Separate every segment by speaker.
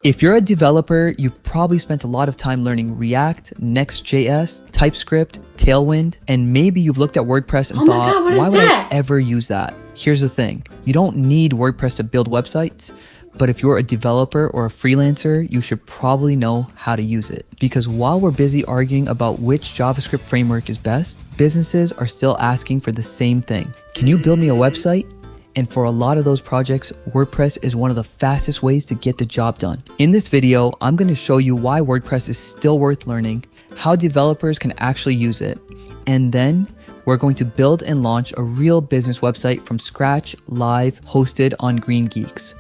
Speaker 1: If you're a developer, you've probably spent a lot of time learning React, Next.js, TypeScript, Tailwind, and maybe you've looked at WordPress and thought, why would I ever use that? Here's the thing, you don't need WordPress to build websites, but if you're a developer or a freelancer, you should probably know how to use it. Because while we're busy arguing about which JavaScript framework is best, businesses are still asking for the same thing. Can you build me a website? And for a lot of those projects, WordPress is one of the fastest ways to get the job done. In this video, I'm going to show you why WordPress is still worth learning, how developers can actually use it, and then we're going to build and launch a real business website from scratch, live, hosted on GreenGeeks.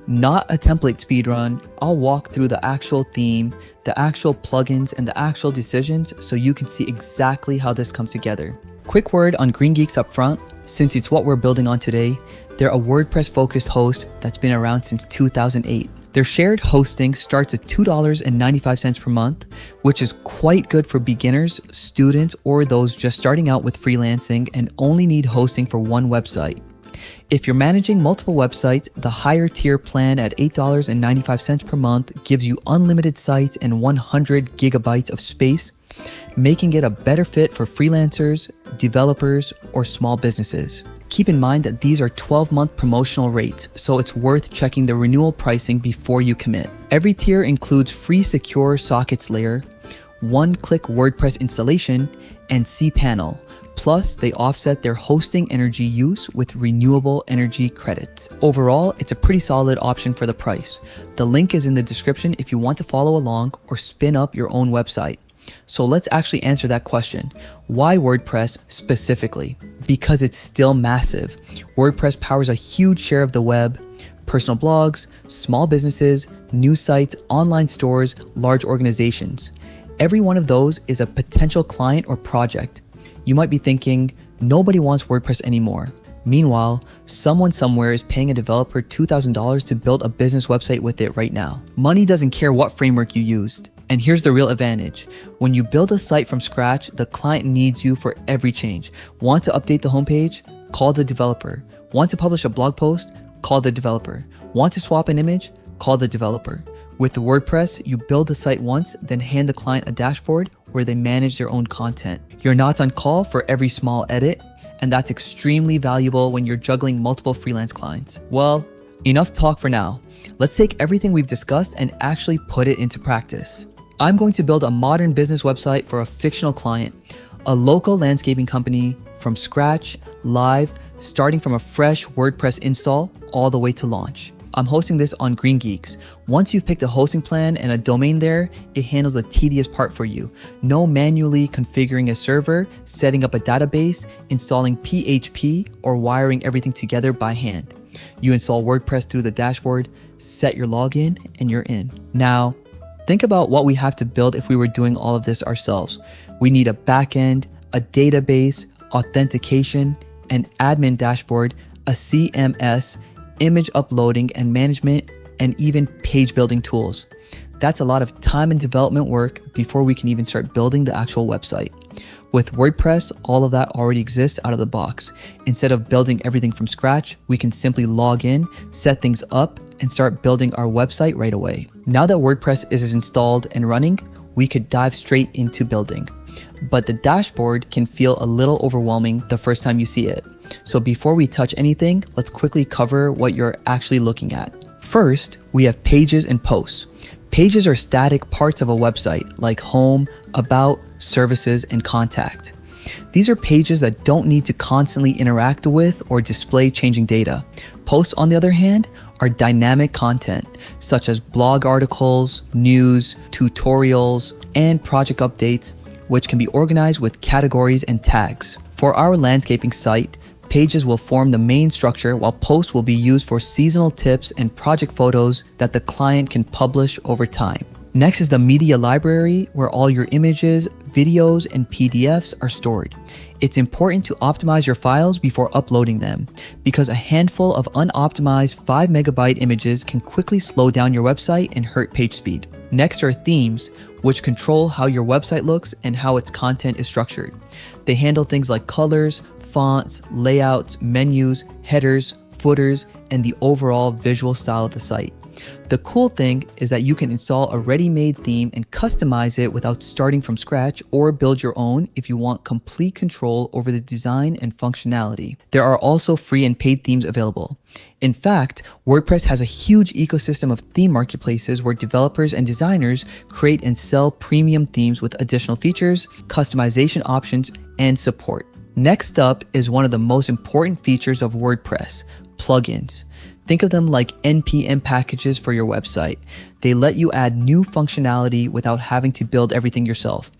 Speaker 1: Not a template speedrun. I'll walk through the actual theme, the actual plugins, and the actual decisions so you can see exactly how this comes together. Quick word on GreenGeeks up front, since it's what we're building on today, they're a WordPress focused host that's been around since 2008. Their shared hosting starts at $2.95 per month, which is quite good for beginners, students, or those just starting out with freelancing and only need hosting for one website. If you're managing multiple websites, the higher tier plan at $8.95 per month gives you unlimited sites and 100 gigabytes of space, making it a better fit for freelancers, developers, or small businesses. Keep in mind that these are 12-month promotional rates, so it's worth checking the renewal pricing before you commit. Every tier includes free secure sockets layer, one-click WordPress installation, and cPanel. Plus, they offset their hosting energy use with renewable energy credits. Overall, it's a pretty solid option for the price. The link is in the description if you want to follow along or spin up your own website. So let's actually answer that question. Why WordPress specifically? Because it's still massive. WordPress powers a huge share of the web, personal blogs, small businesses, news sites, online stores, large organizations. Every one of those is a potential client or project. You might be thinking, nobody wants WordPress anymore. Meanwhile, someone somewhere is paying a developer $2,000 to build a business website with it right now. Money doesn't care what framework you used. And here's the real advantage. When you build a site from scratch, the client needs you for every change. Want to update the homepage? Call the developer. Want to publish a blog post? Call the developer. Want to swap an image? Call the developer. With the WordPress, you build the site once, then hand the client a dashboard where they manage their own content. You're not on call for every small edit, and that's extremely valuable when you're juggling multiple freelance clients. Well, enough talk for now. Let's take everything we've discussed and actually put it into practice. I'm going to build a modern business website for a fictional client, a local landscaping company, from scratch, live, starting from a fresh WordPress install all the way to launch. I'm hosting this on GreenGeeks. Once you've picked a hosting plan and a domain there, it handles the tedious part for you. No manually configuring a server, setting up a database, installing PHP, or wiring everything together by hand. You install WordPress through the dashboard, set your login, and you're in. Now, think about what we have to build if we were doing all of this ourselves. We need a backend, a database, authentication, an admin dashboard, a CMS, image uploading and management, and even page building tools. That's a lot of time and development work before we can even start building the actual website. With WordPress, all of that already exists out of the box. Instead of building everything from scratch, we can simply log in, set things up, and start building our website right away. Now that WordPress is installed and running, we could dive straight into building. But the dashboard can feel a little overwhelming the first time you see it. So before we touch anything, let's quickly cover what you're actually looking at. First, we have pages and posts. Pages are static parts of a website like home, about, services, and contact. These are pages that don't need to constantly interact with or display changing data. Posts, on the other hand, are dynamic content such as blog articles, news, tutorials, and project updates, which can be organized with categories and tags. For our landscaping site, pages will form the main structure, while posts will be used for seasonal tips and project photos that the client can publish over time. Next is the media library, where all your images, videos, and PDFs are stored. It's important to optimize your files before uploading them, because a handful of unoptimized 5 megabyte images can quickly slow down your website and hurt page speed. Next are themes, which control how your website looks and how its content is structured. They handle things like colors, fonts, layouts, menus, headers, footers, and the overall visual style of the site. The cool thing is that you can install a ready-made theme and customize it without starting from scratch, or build your own if you want complete control over the design and functionality. There are also free and paid themes available. In fact, WordPress has a huge ecosystem of theme marketplaces where developers and designers create and sell premium themes with additional features, customization options, and support. Next up is one of the most important features of WordPress: plugins. Think of them like NPM packages for your website. They let you add new functionality without having to build everything yourself.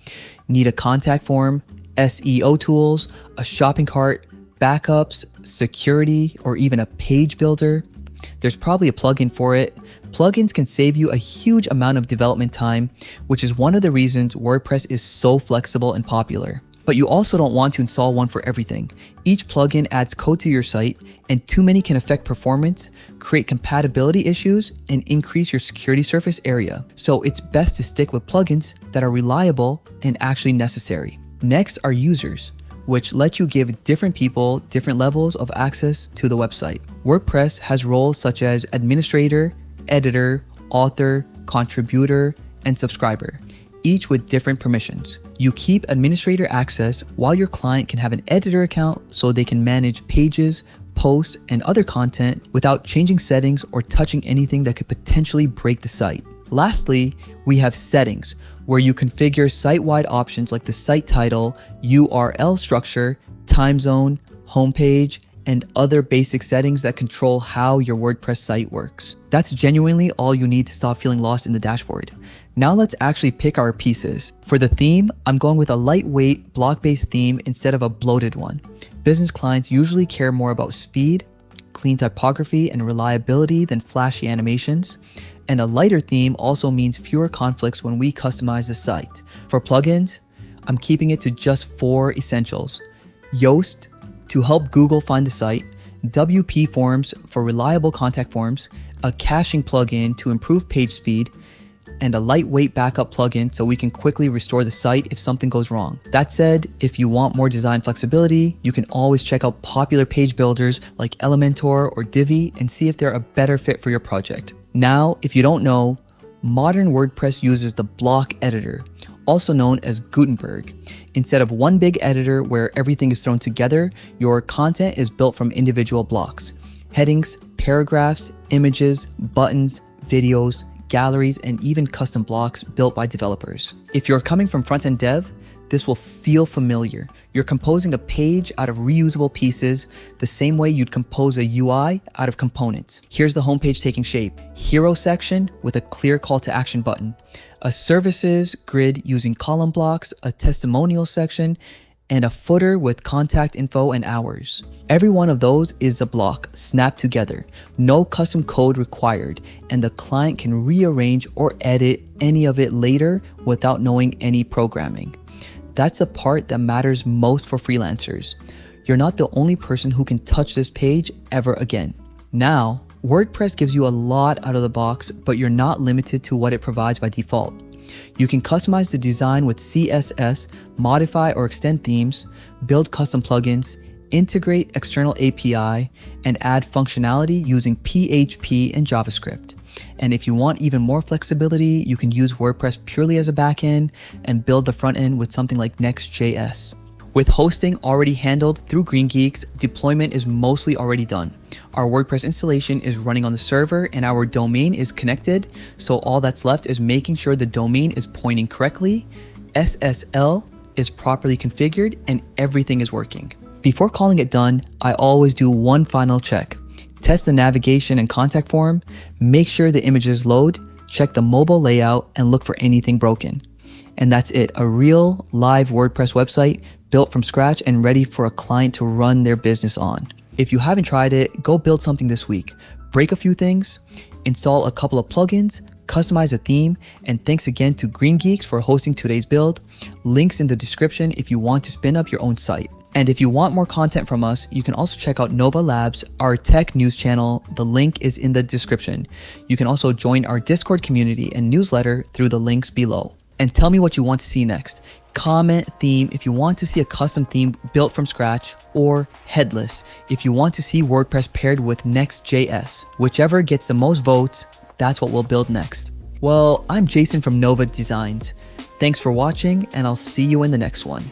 Speaker 1: Need a contact form, SEO tools, a shopping cart, backups, security, or even a page builder? There's probably a plugin for it. Plugins can save you a huge amount of development time, which is one of the reasons WordPress is so flexible and popular. But you also don't want to install one for everything. Each plugin adds code to your site, and too many can affect performance, create compatibility issues, and increase your security surface area. So it's best to stick with plugins that are reliable and actually necessary. Next are users, which let you give different people different levels of access to the website. WordPress has roles such as administrator, editor, author, contributor, and subscriber, each with different permissions. You keep administrator access while your client can have an editor account so they can manage pages, posts, and other content without changing settings or touching anything that could potentially break the site. Lastly, we have settings, where you configure site-wide options like the site title, URL structure, time zone, homepage, and other basic settings that control how your WordPress site works. That's genuinely all you need to stop feeling lost in the dashboard. Now let's actually pick our pieces. For the theme, I'm going with a lightweight block-based theme instead of a bloated one. Business clients usually care more about speed, clean typography, and reliability than flashy animations. And a lighter theme also means fewer conflicts when we customize the site. For plugins, I'm keeping it to just 4 essentials: Yoast to help Google find the site, WP Forms for reliable contact forms, a caching plugin to improve page speed, and a lightweight backup plugin so we can quickly restore the site if something goes wrong. That said, if you want more design flexibility, you can always check out popular page builders like Elementor or Divi and see if they're a better fit for your project. Now, if you don't know, modern WordPress uses the block editor, also known as Gutenberg. Instead of one big editor where everything is thrown together, your content is built from individual blocks: headings, paragraphs, images, buttons, videos, galleries, and even custom blocks built by developers. If you're coming from front-end dev, this will feel familiar. You're composing a page out of reusable pieces the same way you'd compose a UI out of components. Here's the homepage taking shape: hero section with a clear call to action button, a services grid using column blocks, a testimonial section, and a footer with contact info and hours. Every one of those is a block snapped together, no custom code required, and the client can rearrange or edit any of it later without knowing any programming. That's the part that matters most for freelancers. You're not the only person who can touch this page ever again. Now, WordPress gives you a lot out of the box, but you're not limited to what it provides by default. You can customize the design with CSS, modify or extend themes, build custom plugins, integrate external API, and add functionality using PHP and JavaScript. And if you want even more flexibility, you can use WordPress purely as a backend and build the front end with something like Next.js. With hosting already handled through GreenGeeks, deployment is mostly already done. Our WordPress installation is running on the server and our domain is connected, so all that's left is making sure the domain is pointing correctly, SSL is properly configured, and everything is working. Before calling it done, I always do one final check. Test the navigation and contact form, make sure the images load, check the mobile layout, and look for anything broken. And that's it, a real live WordPress website built from scratch and ready for a client to run their business on. If you haven't tried it, go build something this week. Break a few things, install a couple of plugins, customize a theme, and thanks again to GreenGeeks for hosting today's build. Links in the description if you want to spin up your own site. And if you want more content from us, you can also check out NovaLabs, our tech news channel. The link is in the description. You can also join our Discord community and newsletter through the links below. And tell me what you want to see next. Comment theme if you want to see a custom theme built from scratch, or headless if you want to see WordPress paired with Next.js. Whichever gets the most votes, That's what we'll build next. Well, I'm Jason from Nova Designs. Thanks for watching, and I'll see you in the next one.